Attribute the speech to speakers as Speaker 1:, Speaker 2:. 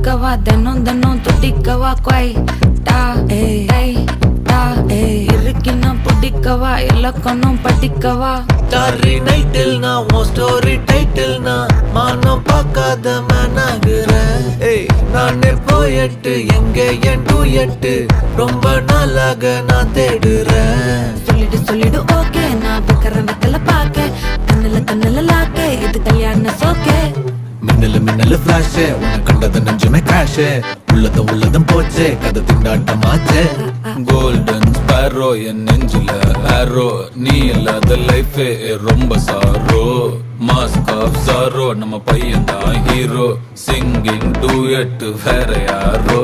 Speaker 1: தொட்டுக்கவா தினம் தினம் துடிக்கவா கொய் டா ஏய் டா இருக்கினா பிடிக்கவா இலக்கணம் படிக்கவா
Speaker 2: டாரி நைட்டில் நான் உன் ஸ்டோரி டைட்டில் நான் மானம் பார்க்காத மேனாகிறேன். நானே போயட்டு எங்க என் டூயட்டு ரொம்ப நாளாக நான் தேடுறேன்.
Speaker 1: சொல்லிடு ஓகே நான் வைக்கல பாக்க கண்ணுல லாக்க இது கல்யாண சோக்கே
Speaker 2: மின்னலு ஃபிளாஷ் உன்னை கண்டது நெஞ்சுமே கிராஷ் உள்ளதும் போச்சே கதை திண்டாட்டமாச்சே. கோல்டன் ஸ்பேரோ என் நெஞ்சில ஆரோ நீ இல்லாத லைஃபே ரொம்ப சாரோ. மாஸ்க் ஆஃப் சாரோ நம்ம பையன் தான் ஹீரோ சிங்கிங் டூயட் வேற யாரோ.